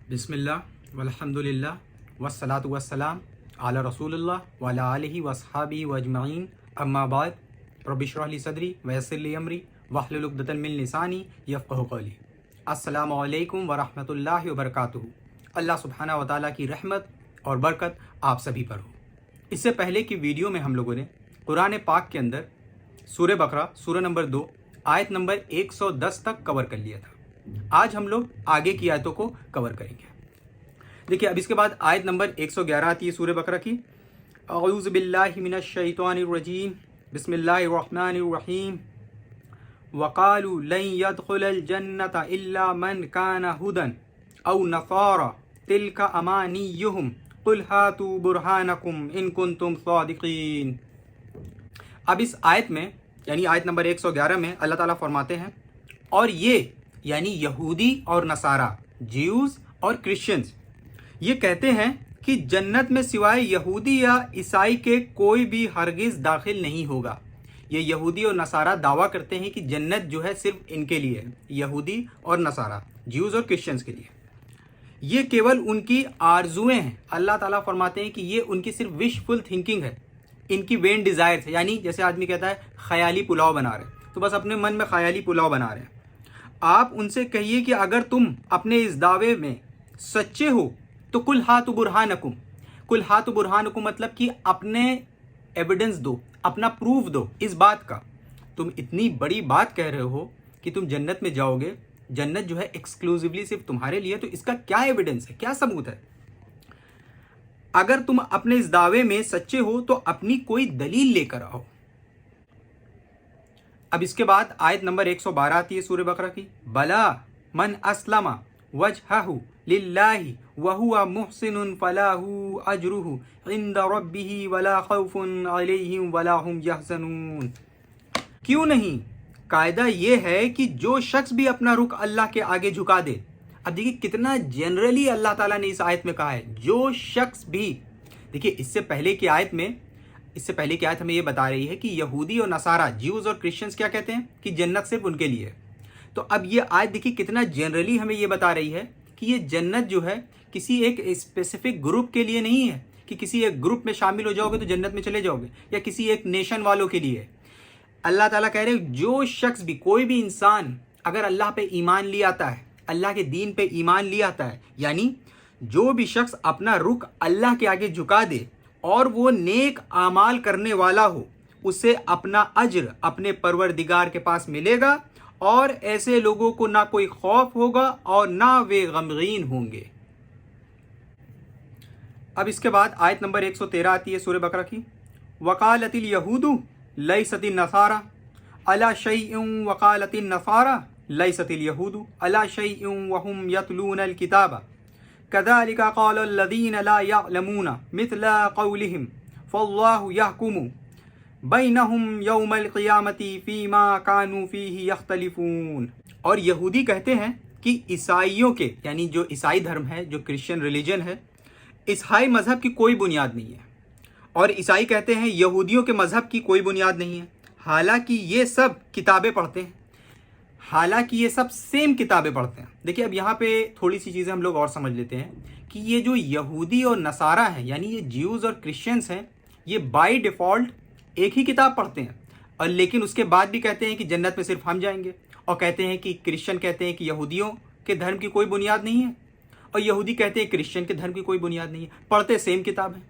بسم اللہ والحمدللہ والصلاۃ والسلام علی رسول اللہ وعلی آلہ واصحابہ واجمعین اما بعد رب اشرح لی صدری ویسر لی امری واحلل عقدۃ من لسانی یفقہوا قولی۔ السلام علیکم ورحمۃ اللہ وبرکاتہ۔ اللہ سبحانہ و تعالیٰ کی رحمت اور برکت آپ سبھی پر ہو۔ اس سے پہلے کی ویڈیو میں ہم لوگوں نے قرآن پاک کے اندر سورہ بقرہ سورہ نمبر 2 آیت نمبر 110 تک کور کر لیا تھا۔ آج ہم لوگ آگے کی آیتوں کو کور کریں گے۔ دیکھیے اب اس کے بعد آیت نمبر 111 آتی ہے سورہ بقرہ کی۔ اعوذ باللہ من الشیطان الرجیم، بسم اللہ الرحمن الرحیم۔ وقالوا لن يدخل الجنة الا من كان هدى او نصارى تلك امانيهم قل هاتوا برهانكم ان كنتم صادقين۔ اب اس آیت میں یعنی آیت نمبر 111 میں اللہ تعالیٰ فرماتے ہیں اور یہ یعنی یہودی اور نصارہ، جیوز اور کرسچنز یہ کہتے ہیں کہ جنت میں سوائے یہودی یا عیسائی کے کوئی بھی ہرگز داخل نہیں ہوگا۔ یہ یہودی اور نصارہ دعویٰ کرتے ہیں کہ جنت جو ہے صرف ان کے لیے ہے، یہودی اور نصارہ، جیوز اور کرسچنز کے لیے۔ یہ کیول ان کی آرزویں ہیں۔ اللہ تعالیٰ فرماتے ہیں کہ یہ ان کی صرف وش فل تھنکنگ ہے، ان کی وین ڈیزائر ہے، یعنی جیسے آدمی کہتا ہے خیالی پلاؤ بنا رہے ہیں، تو بس اپنے من میں خیالی پلاؤ بنا رہے ہیں۔ آپ ان سے کہیے کہ اگر تم اپنے اس دعوے میں سچے ہو تو کل ہاتھ برہانکم، کل ہاتھ برہانکم مطلب کہ اپنے ایویڈنس دو، اپنا پروف دو اس بات کا۔ تم اتنی بڑی بات کہہ رہے ہو کہ تم جنت میں جاؤ گے، جنت جو ہے ایکسکلوزیولی صرف تمہارے لیے، تو اس کا کیا ایویڈنس ہے، کیا ثبوت ہے؟ اگر تم اپنے اس دعوے میں سچے ہو تو اپنی کوئی دلیل لے کر آؤ۔ اب اس کے بعد آیت نمبر 112 آتی ہے سورہ بقرہ کی۔ بلا من اسلم وجہہ للہ وہو محسن فلاہ اجرہ عند ربہ ولا خوف علیہم ولا ہم یحزنون۔ کیوں نہیں؟ قاعدہ یہ ہے کہ جو شخص بھی اپنا رخ اللہ کے آگے جھکا دے۔ اب دیکھیے کتنا جنرلی اللہ تعالیٰ نے اس آیت میں کہا ہے، جو شخص بھی۔ دیکھیے اس سے پہلے کی آیت ہمیں یہ بتا رہی ہے کہ یہودی اور نصارہ، جیوز اور کرسچنز کیا کہتے ہیں کہ جنت صرف ان کے لیے ہے۔ تو اب یہ آیت دیکھیے کتنا جنرلی ہمیں یہ بتا رہی ہے کہ یہ جنت جو ہے کسی ایک اسپیسیفک گروپ کے لیے نہیں ہے کہ کسی ایک گروپ میں شامل ہو جاؤ گے تو جنت میں چلے جاؤ گے، یا کسی ایک نیشن والوں کے لیے ہے۔ اللہ تعالیٰ کہہ رہے ہیں جو شخص بھی، کوئی بھی انسان اگر اللہ پہ ایمان لے آتا ہے، اللہ کے دین پہ ایمان لے آتا ہے، یعنی جو بھی شخص اپنا رخ اللہ کے آگے جھکا دے اور وہ نیک اعمال کرنے والا ہو، اسے اپنا اجر اپنے پروردگار کے پاس ملے گا، اور ایسے لوگوں کو نہ کوئی خوف ہوگا اور نہ وہ غمگین ہوں گے۔ اب اس کے بعد آیت نمبر 113 آتی ہے سورہ بقرہ کی۔ وقالت الیہود لیست النصارى علی شیء وقالت النصارى لیست الیہود علی شیء وهم یتلون الکتاب كذلك قال الذين لا يعلمون مثل قولهم فالله يحكم بينهم يوم القيامة فيما كانوا فيه يختلفون۔ اور یہودی کہتے ہیں کہ عیسائیوں کے، یعنی جو عیسائی دھرم ہے، جو کرسچن ریلیجن ہے، عیسائی مذہب کی کوئی بنیاد نہیں ہے، اور عیسائی کہتے ہیں یہودیوں کے مذہب کی کوئی بنیاد نہیں ہے، حالانکہ یہ سب کتابیں پڑھتے ہیں، حالانکہ یہ سب سیم کتابیں پڑھتے ہیں۔ دیکھیں اب یہاں پہ تھوڑی سی چیزیں ہم لوگ اور سمجھ لیتے ہیں کہ یہ جو یہودی اور نصارہ ہیں، یعنی یہ جیوز اور کرسچنس ہیں، یہ بائی ڈیفالٹ ایک ہی کتاب پڑھتے ہیں، اور لیکن اس کے بعد بھی کہتے ہیں کہ جنت میں صرف ہم جائیں گے، اور کہتے ہیں کہ کرسچن کہتے ہیں کہ یہودیوں کے دھرم کی کوئی بنیاد نہیں ہے، اور یہودی کہتے ہیں کرسچن کے دھرم کی کوئی بنیاد نہیں ہے، پڑھتے سیم کتاب ہیں۔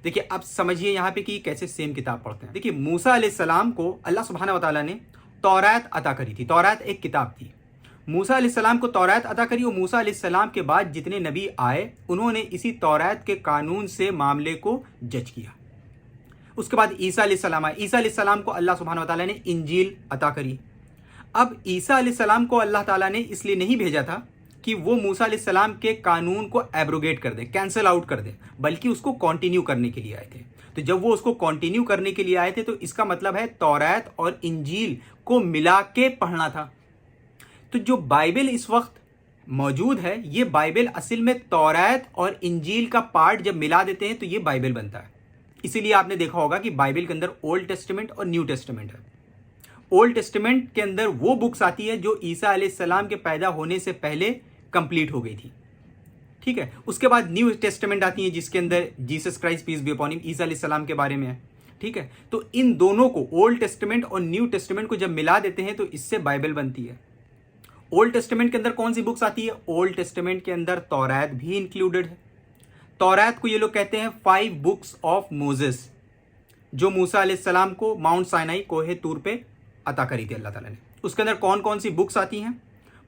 دیکھیے اب سمجھیے یہاں پہ کہ کیسے سیم کتاب پڑھتے ہیں۔ دیکھیے موسیٰ علیہ السلام کو اللہ سبحانہ و تعالیٰ نے تورات عطا کری تھی۔ تورات ایک کتاب تھی، موسیٰ علیہ السلام کو تورات عطا کری، اور موسیٰ علیہ السلام کے بعد جتنے نبی آئے انہوں نے اسی تورات کے قانون سے معاملے کو جج کیا۔ اس کے بعد عیسیٰ علیہ السلام آئے، عیسیٰ علیہ السلام کو اللہ سبحانہ و تعالیٰ نے انجیل عطا کری۔ اب عیسیٰ علیہ السلام کو اللہ تعالیٰ نے اس لیے نہیں بھیجا تھا کہ وہ موسیٰ علیہ السلام کے قانون کو ایبروگیٹ کر دے، کینسل آؤٹ کر دے، بلکہ اس کو کنٹینیو کرنے کے لیے آئے تھے۔ تو جب وہ اس کو کنٹینیو کرنے کے لیے آئے تھے تو اس کا مطلب ہے تورات اور انجیل کو ملا کے پڑھنا تھا۔ تو جو بائبل اس وقت موجود ہے، یہ بائبل اصل میں تورات اور انجیل کا پارٹ جب ملا دیتے ہیں تو یہ بائبل بنتا ہے۔ اسی لیے آپ نے دیکھا ہوگا کہ بائبل کے اندر اولڈ ٹیسٹمنٹ اور نیو ٹیسٹمنٹ ہے۔ اولڈ ٹیسٹمنٹ کے اندر وہ بکس آتی ہے جو عیسیٰ علیہ السلام کے پیدا ہونے سے پہلے کمپلیٹ ہو گئی تھی، ٹھیک ہے. اس کے بعد نیو ٹیسٹمنٹ آتی ہے جس کے اندر Jesus Christ peace be upon him عیسیٰ علیہ السلام کے بارے میں ہے. ٹھیک ہے. تو ان دونوں کو اولڈ ٹیسٹمنٹ اور نیو ٹیسٹمنٹ کو جب ملا دیتے ہیں تو اس سے بائبل بنتی ہے. اولڈ ٹیسٹمنٹ کے اندر کون سی بکس آتی ہے؟ اولڈ ٹیسٹمنٹ کے اندر توریت بھی انکلوڈڈ ہے. توریت کو یہ لوگ کہتے ہیں 5 بکس آف موزس، جو موسیٰ علیہ السلام کو ماؤنٹ سائنائی کوہ طور پہ عطا کری تھی اللہ تعالیٰ نے. اس کے اندر کون کون سی بکس آتی ہیں؟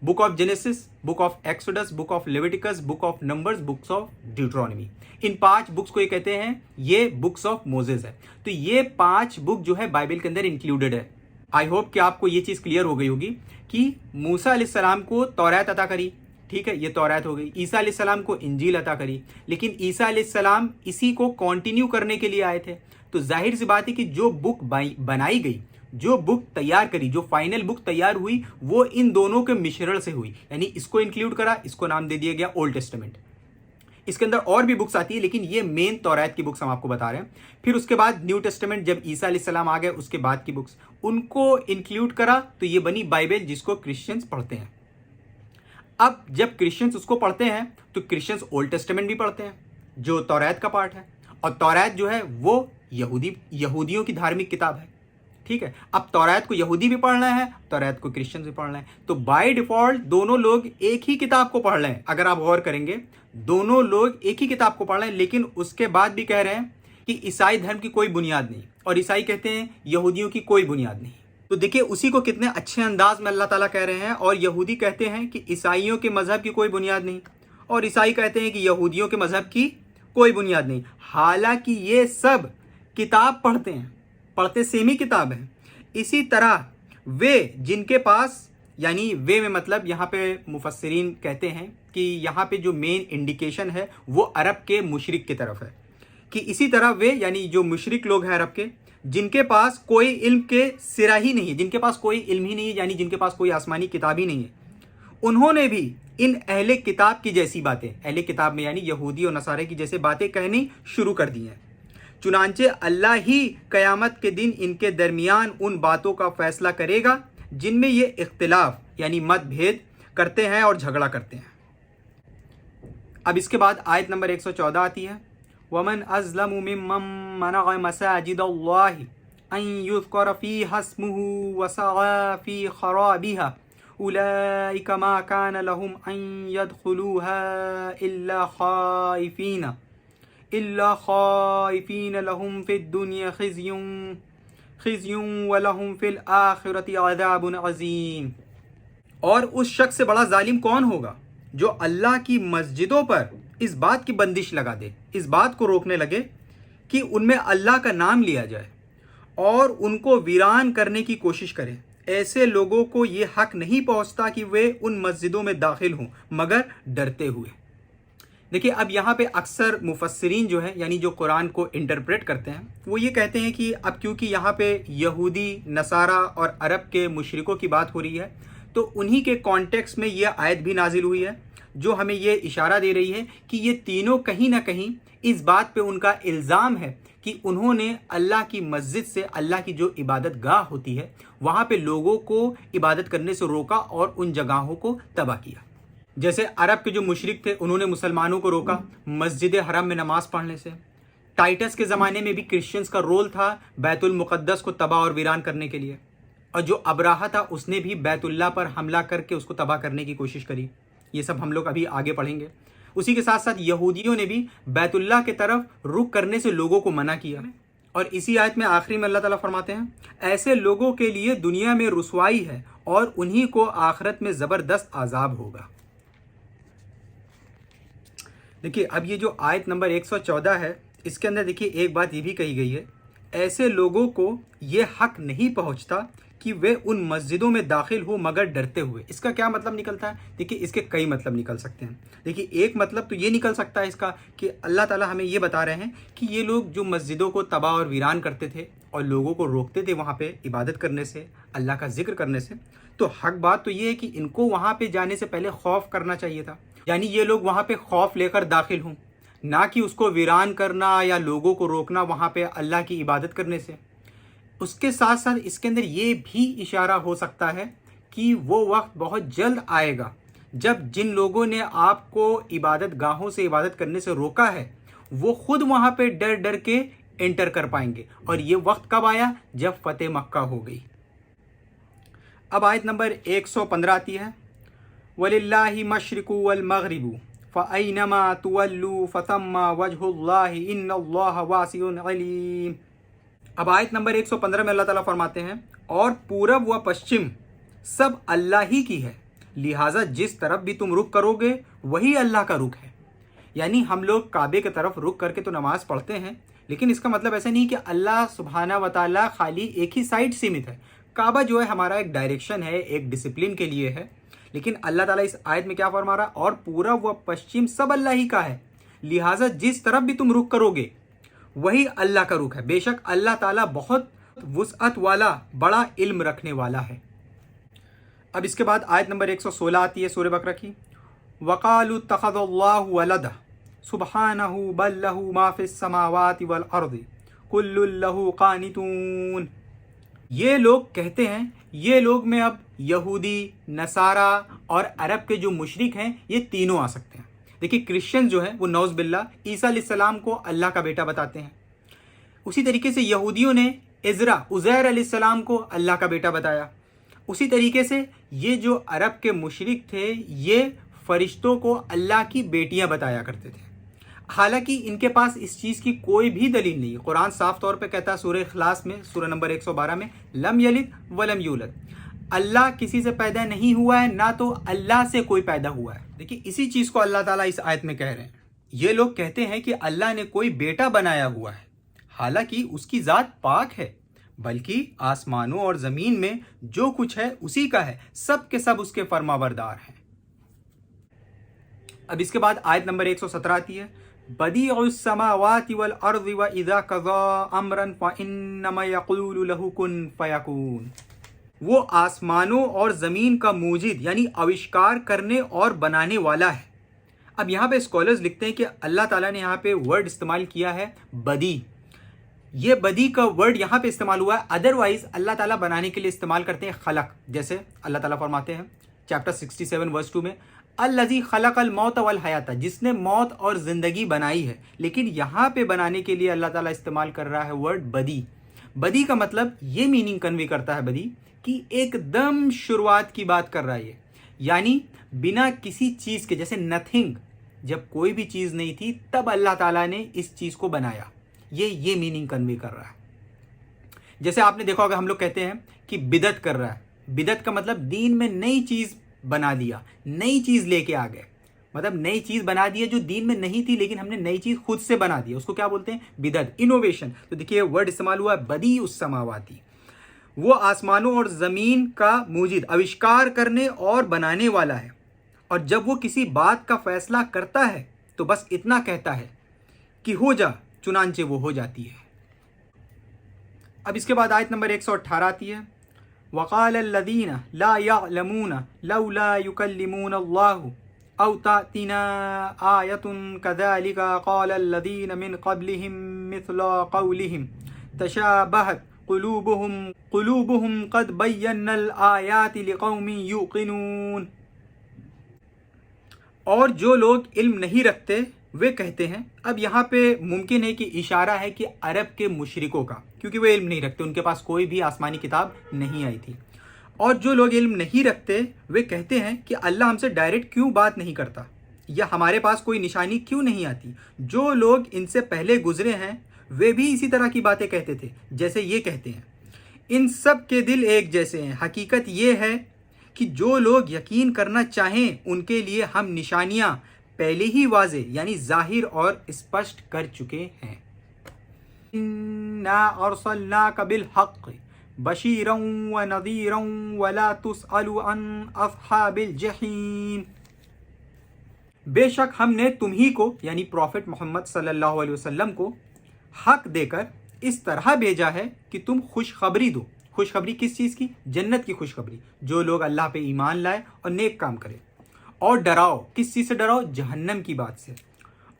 Book of Genesis, book of Exodus, book of Leviticus, book of Numbers, books of Deuteronomy. ان 5 بکس کو یہ کہتے ہیں یہ بکس آف موزس ہے. تو یہ 5 بک جو ہے بائبل کے اندر انکلوڈڈ ہے. آئی ہوپ کہ آپ کو یہ چیز کلیئر ہو گئی ہوگی کہ موسیٰ علیہ السلام کو توریت عطا کری. ٹھیک ہے، یہ توریت ہو گئی. عیسیٰ علیہ السلام کو انجیل عطا کری، لیکن عیسیٰ علیہ السلام اسی کو کنٹینیو کرنے کے لیے آئے تھے. تو ظاہر سی بات ہے کہ جو بک بنائی گئی، جو بک تیار کری، جو فائنل بک تیار ہوئی، وہ ان دونوں کے مشرن سے ہوئی. یعنی اس کو انکلوڈ کرا، اس کو نام دے دیا گیا اولڈ ٹیسٹمنٹ. اس کے اندر اور بھی بکس آتی ہے لیکن یہ مین توریت کی بکس ہم آپ کو بتا رہے ہیں. پھر اس کے بعد نیو ٹیسٹمنٹ جب عیسیٰ علیہ السلام آ گئے اس کے بعد کی بکس ان کو انکلوڈ کرا تو یہ بنی بائبل جس کو کرسچنز پڑھتے ہیں. اب جب کرسچنز اس کو پڑھتے ہیں تو کرسچنز اولڈ ٹیسٹمنٹ بھی پڑھتے ہیں جو توریت کا پارٹ ہے، اور توریت جو ہے وہ یہودیوں کی دھارمک کتاب ہے. ٹھیک ہے. اب توریت کو یہودی بھی پڑھنا ہے، توریت کو کرسچن بھی پڑھنا ہے. تو بائی ڈیفالٹ دونوں لوگ ایک ہی کتاب کو پڑھ رہے ہیں. اگر آپ غور کریں گے دونوں لوگ ایک ہی کتاب کو پڑھ رہے ہیں، لیکن اس کے بعد بھی کہہ رہے ہیں کہ عیسائی دھرم کی کوئی بنیاد نہیں، اور عیسائی کہتے ہیں یہودیوں کی کوئی بنیاد نہیں. تو دیکھیے اسی کو کتنے اچھے انداز میں اللہ تعالیٰ کہہ رہے ہیں. اور یہودی کہتے ہیں کہ عیسائیوں کے مذہب کی کوئی بنیاد نہیں، اور عیسائی کہتے ہیں کہ یہودیوں کے مذہب کی کوئی بنیاد نہیں. حالانکہ یہ سب کتاب پڑھتے سیم ہی کتاب ہے. اسی طرح وہ جن کے پاس، یعنی وے میں مطلب یہاں پہ مفسرین کہتے ہیں کہ یہاں پہ جو مین انڈیکیشن ہے وہ عرب کے مشرق کی طرف ہے، کہ اسی طرح وہ یعنی جو مشرق لوگ ہیں عرب کے، جن کے پاس کوئی علم کے سرا ہی نہیں ہے، جن کے پاس کوئی علم ہی نہیں ہے، یعنی جن کے پاس کوئی آسمانی کتاب ہی نہیں ہے، انہوں نے بھی ان اہل کتاب کی جیسی باتیں، اہل کتاب میں یعنی یہودی اور نصارے کی جیسے باتیں کہنی شروع کر دی ہیں. چنانچہ اللہ ہی قیامت کے دن ان کے درمیان ان باتوں کا فیصلہ کرے گا جن میں یہ اختلاف یعنی مت بھید کرتے ہیں اور جھگڑا کرتے ہیں. اب اس کے بعد آیت نمبر 114 آتی ہے، وَمَنْ أَظْلَمُ مِمَّن مَّنَعَ مَسَاجِدَ اللَّهِ أَن يُذْكَرَ فِيهَا اسْمُهُ وَسَعَىٰ فِي خَرَابِهَا أُولَٰئِكَ مَا كَانَ لَهُمْ أَن يَدْخُلُوهَا إِلَّا خَائِفِينَ لَهُمْ فِي الدُّنْيَا خِزْيٌ وَلَهُمْ فِي الْآخِرَةِ عَذَابٌ عَظِيمٌ. اور اس شخص سے بڑا ظالم کون ہوگا جو اللہ کی مسجدوں پر اس بات کی بندش لگا دے، اس بات کو روکنے لگے کہ ان میں اللہ کا نام لیا جائے، اور ان کو ویران کرنے کی کوشش کرے. ایسے لوگوں کو یہ حق نہیں پہنچتا کہ وہ ان مسجدوں میں داخل ہوں مگر ڈرتے ہوئے. دیکھیے اب یہاں پہ اکثر مفسرین جو ہیں یعنی جو قرآن کو انٹرپریٹ کرتے ہیں وہ یہ کہتے ہیں کہ اب کیونکہ یہاں پہ یہودی، نصارہ اور عرب کے مشرکوں کی بات ہو رہی ہے تو انہی کے کانٹیکس میں یہ آیت بھی نازل ہوئی ہے جو ہمیں یہ اشارہ دے رہی ہے کہ یہ تینوں کہیں نہ کہیں اس بات پہ ان کا الزام ہے کہ انہوں نے اللہ کی مسجد سے، اللہ کی جو عبادت گاہ ہوتی ہے وہاں پہ لوگوں کو عبادت کرنے سے روکا اور ان جگہوں کو تباہ کیا. جیسے عرب کے جو مشرک تھے انہوں نے مسلمانوں کو روکا مسجد حرم میں نماز پڑھنے سے. ٹائٹس کے زمانے میں بھی کرسچنز کا رول تھا بیت المقدس کو تباہ اور ویران کرنے کے لیے، اور جو ابراہہ تھا اس نے بھی بیت اللہ پر حملہ کر کے اس کو تباہ کرنے کی کوشش کری. یہ سب ہم لوگ ابھی آگے پڑھیں گے. اسی کے ساتھ ساتھ یہودیوں نے بھی بیت اللہ کی طرف رخ کرنے سے لوگوں کو منع کیا. اور اسی آیت میں آخری میں اللہ تعالیٰ فرماتے ہیں ایسے لوگوں کے لیے دنیا میں رسوائی ہے اور انہی کو آخرت میں زبردست عذاب ہوگا. دیکھیے اب یہ جو آیت نمبر 114 ہے اس کے اندر دیکھیے ایک بات یہ بھی کہی گئی ہے، ایسے لوگوں کو یہ حق نہیں پہنچتا کہ وہ ان مسجدوں میں داخل ہو مگر ڈرتے ہوئے. اس کا کیا مطلب نکلتا ہے؟ دیکھیے اس کے کئی مطلب نکل سکتے ہیں. دیکھیے ایک مطلب تو یہ نکل سکتا ہے اس کا کہ اللہ تعالیٰ ہمیں یہ بتا رہے ہیں کہ یہ لوگ جو مسجدوں کو تباہ اور ویران کرتے تھے اور لوگوں کو روکتے تھے وہاں پہ عبادت کرنے سے، اللہ کا ذکر کرنے سے، تو حق بات تو یہ ہے کہ ان کو وہاں پہ جانے سے پہلے خوف کرنا چاہیے تھا. یعنی یہ لوگ وہاں پہ خوف لے کر داخل ہوں، نہ کہ اس کو ویران کرنا یا لوگوں کو روکنا وہاں پہ اللہ کی عبادت کرنے سے. اس کے ساتھ اس کے اندر یہ بھی اشارہ ہو سکتا ہے کہ وہ وقت بہت جلد آئے گا جب جن لوگوں نے آپ کو عبادت گاہوں سے عبادت کرنے سے روکا ہے وہ خود وہاں پہ ڈر ڈر کے انٹر کر پائیں گے. اور یہ وقت کب آیا؟ جب فتح مکہ ہو گئی. اب آیت نمبر 115 آتی ہے وَلِلَّهِ مَشْرِقُ وَالْمَغْرِبُ فَأَيْنَمَا تُوَلُّوا فَثَمَّ وَجْهُ اللَّهِ إِنَّ اللَّهَ وَاسِعٌ عَلِيمٌ. اب آیت نمبر 115 میں اللہ تعالیٰ فرماتے ہیں اور پورب و پشچم سب اللہ ہی کی ہے، لہٰذا جس طرف بھی تم رخ کرو گے وہی اللہ کا رخ ہے. یعنی ہم لوگ کعبے کی طرف رخ کر کے تو نماز پڑھتے ہیں، لیکن اس کا مطلب ایسا نہیں کہ اللہ سبحانہ و تعالیٰ خالی ایک ہی سائڈ سیمت ہے. کعبہ جو ہے ہمارا ایک ڈائریکشن ہے، ایک ڈسپلن کے لیے ہے. لیکن اللہ تعالیٰ اس آیت میں کیا فرما رہا؟ اور پورب و پشچم سب اللہ ہی کا ہے، لہٰذا جس طرف بھی تم رخ کرو گے وہی اللہ کا رخ ہے. بے شک اللہ تعالیٰ بہت وسعت والا بڑا علم رکھنے والا ہے. اب اس کے بعد آیت نمبر 116 آتی ہے سورہ بقرہ کی وَقَالُوا اتَّخَذَ اللَّهُ وَلَدًا سُبْحَانَهُ بَل لَّهُ مَا فِي السَّمَاوَاتِ وَالْأَرْضِ كُلٌّ لَّهُ قَانِتُونَ. یہ لوگ کہتے ہیں، یہ لوگ میں اب یہودی، نصارہ اور عرب کے جو مشرک ہیں یہ تینوں آ سکتے ہیں. دیکھیے کرسچن جو ہیں وہ نعوذ باللہ عیسیٰ علیہ السلام کو اللہ کا بیٹا بتاتے ہیں. اسی طریقے سے یہودیوں نے عزیر علیہ السلام کو اللہ کا بیٹا بتایا. اسی طریقے سے یہ جو عرب کے مشرک تھے یہ فرشتوں کو اللہ کی بیٹیاں بتایا کرتے تھے، حالانکہ ان کے پاس اس چیز کی کوئی بھی دلیل نہیں. قرآن صاف طور پہ کہتا ہے سورہ اخلاص میں سورہ نمبر 112 میں لم یلد ولم یولد، اللہ کسی سے پیدا نہیں ہوا ہے، نہ تو اللہ سے کوئی پیدا ہوا ہے. دیکھیے اسی چیز کو اللہ تعالیٰ اس آیت میں کہہ رہے ہیں. یہ لوگ کہتے ہیں کہ اللہ نے کوئی بیٹا بنایا ہوا ہے، حالانکہ اس کی ذات پاک ہے، بلکہ آسمانوں اور زمین میں جو کچھ ہے اسی کا ہے، سب کے سب اس کے فرما بردار ہیں. اب اس کے بعد آیت نمبر 117 آتی ہے بدیع السماوات والارض واذا قضى امرا فانما يقول له كن فيكون. وہ آسمانوں اور زمین کا موجد یعنی آوشکار کرنے اور بنانے والا ہے. اب یہاں پہ اسکالرز لکھتے ہیں کہ اللہ تعالیٰ نے یہاں پہ ورڈ استعمال کیا ہے بدی. یہ بدی کا ورڈ یہاں پہ استعمال ہوا ہے، ادروائز اللہ تعالیٰ بنانے کے لیے استعمال کرتے ہیں خلق. جیسے اللہ تعالیٰ فرماتے ہیں چیپٹر 67 ورس 2 میں الذی خلق الموت والحیات، جس نے موت اور زندگی بنائی ہے. لیکن یہاں پہ بنانے کے لیے اللہ تعالیٰ استعمال کر رہا ہے ورڈ بدی. بدی کا مطلب یہ میننگ کنوے کرتا ہے بدی کہ ایک دم شروعات کی بات کر رہا ہے، یعنی بنا کسی چیز کے، جیسے نتھنگ، جب کوئی بھی چیز نہیں تھی تب اللہ تعالیٰ نے اس چیز کو بنایا. یہ میننگ کنوے کر رہا ہے. جیسے آپ نے دیکھا ہوگا ہم لوگ کہتے ہیں کہ بدعت کر رہا ہے. بدعت کا مطلب دین میں نئی چیز بنا دیا، نئی چیز لے کے آ گئے، مطلب نئی چیز بنا دیا جو دین میں نہیں تھی لیکن ہم نے نئی چیز خود سے بنا دیا، اس کو کیا بولتے ہیں؟ بدعت، انوویشن. تو دیکھیے ورڈ استعمال ہوا ہے بدیع السماواتی، وہ آسمانوں اور زمین کا موجد، آوشکار کرنے اور بنانے والا ہے. اور جب وہ کسی بات کا فیصلہ کرتا ہے تو بس اتنا کہتا ہے کہ ہو جا، چنانچہ وہ ہو جاتی ہے. اب اس کے بعد آیت نمبر 118 آتی ہے وقال الذین لا يعلمون لولا يكلمون الله او تأتنا آیة كذلك قال الذین من قبلهم مثل قولهم تشابهت قلوبهم قد بینا الآیات لقوم یوقنون. اور جو لوگ علم نہیں رکھتے وہ کہتے ہیں. اب یہاں پہ ممکن ہے کہ اشارہ ہے کہ عرب کے مشرکوں کا، کیونکہ وہ علم نہیں رکھتے، ان کے پاس کوئی بھی آسمانی کتاب نہیں آئی تھی. اور جو لوگ علم نہیں رکھتے وہ کہتے ہیں کہ اللہ ہم سے ڈائریکٹ کیوں بات نہیں کرتا، یا ہمارے پاس کوئی نشانی کیوں نہیں آتی. جو لوگ ان سے پہلے گزرے ہیں وہ بھی اسی طرح کی باتیں کہتے تھے جیسے یہ کہتے ہیں. ان سب کے دل ایک جیسے ہیں. حقیقت یہ ہے کہ جو لوگ یقین کرنا چاہیں ان کے لیے ہم نشانیاں پہلے ہی واضح یعنی ظاہر اور اسپشٹ کر چکے ہیں. اِنَّا أَرْسَلْنَاكَ بِالْحَقِّ بَشِيرًا وَنَذِيرًا وَلَا تُسْأَلُ عَنْ أَصْحَابِ الْجَحِيمِ. بے شک ہم نے تم ہی کو یعنی پروفٹ محمد صلی اللہ علیہ وسلم کو حق دے کر اس طرح بھیجا ہے کہ تم خوشخبری دو. خوشخبری کس چیز کی؟ جنت کی خوشخبری، جو لوگ اللہ پہ ایمان لائے اور نیک کام کرے. اور ڈراؤ، کس چیز سے ڈراؤ؟ جہنم کی بات سے.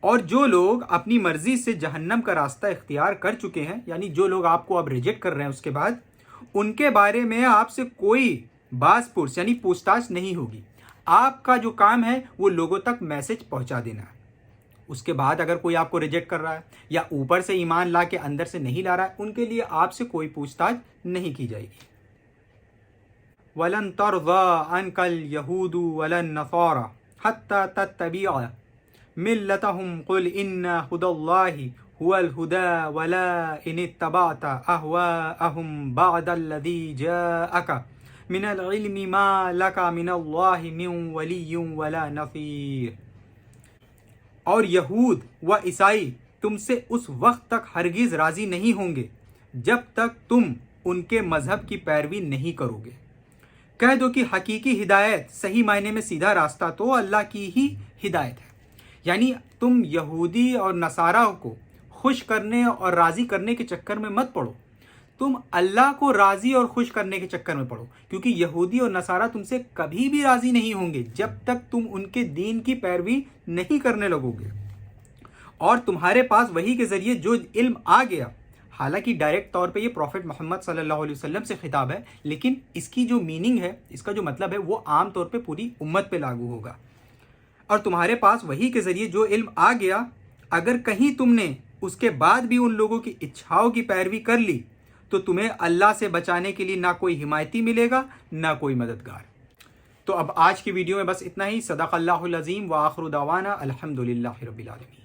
اور جو لوگ اپنی مرضی سے جہنم کا راستہ اختیار کر چکے ہیں، یعنی جو لوگ آپ کو اب ریجیکٹ کر رہے ہیں، اس کے بعد ان کے بارے میں آپ سے کوئی باز پرس یعنی پوچھ تاچھ نہیں ہوگی. آپ کا جو کام ہے وہ لوگوں تک میسج پہنچا دینا ہے۔ اس کے بعد اگر کوئی آپ کو ریجیکٹ کر رہا ہے یا اوپر سے ایمان لا کے اندر سے نہیں لا رہا ہے، ان کے لیے آپ سے کوئی پوچھ تاچھ نہیں کی جائے گی۔ وَلَن تَرْضَىٰ عَنْكَ الْيَهُودُ وَلَا النَّصَارَىٰ حَتَّىٰ تَتَّبِعَ مِلَّتَهُمْ قُلْ إِنَّ هُدَى اللَّهِ هُوَ الْهُدَىٰ وَلَا إِنِ اتَّبَعْتَ أَهْوَاءَهُمْ بَعْدَ الَّذِي جَاءَكَ مِنَ الْعِلْمِ مَا لَكَ مِنَ اللَّهِ مِن وَلِيٍّ وَلَا نَصِيرٍ۔ اور یہود و عیسائی تم سے اس وقت تک ہرگز راضی نہیں ہوں گے جب تک تم ان کے مذہب کی پیروی نہیں کرو گے۔ کہہ دو کہ حقیقی ہدایت، صحیح معنی میں سیدھا راستہ تو اللہ کی ہی ہدایت ہے۔ یعنی تم یہودی اور نصارہ کو خوش کرنے اور راضی کرنے کے چکر میں مت پڑو، تم اللہ کو راضی اور خوش کرنے کے چکر میں پڑو، کیونکہ یہودی اور نصارہ تم سے کبھی بھی راضی نہیں ہوں گے جب تک تم ان کے دین کی پیروی نہیں کرنے لگو گے۔ اور تمہارے پاس وحی کے ذریعے جو علم آ گیا، حالانکہ ڈائریکٹ طور پہ یہ پروفٹ محمد صلی اللہ علیہ وسلم سے خطاب ہے، لیکن اس کی جو میننگ ہے، اس کا جو مطلب ہے وہ عام طور پہ پوری امت پہ لاگو ہوگا۔ اور تمہارے پاس وحی کے ذریعے جو علم آ گیا، اگر کہیں تم نے اس کے بعد بھی ان لوگوں کی اچھاؤں کی پیروی کر لی تو تمہیں اللہ سے بچانے کے لیے نہ کوئی حمایتی ملے گا نہ کوئی مددگار۔ تو اب آج کی ویڈیو میں بس اتنا ہی۔ صدق اللہ العظیم وآخر دعوانا الحمدللہ رب العالمین۔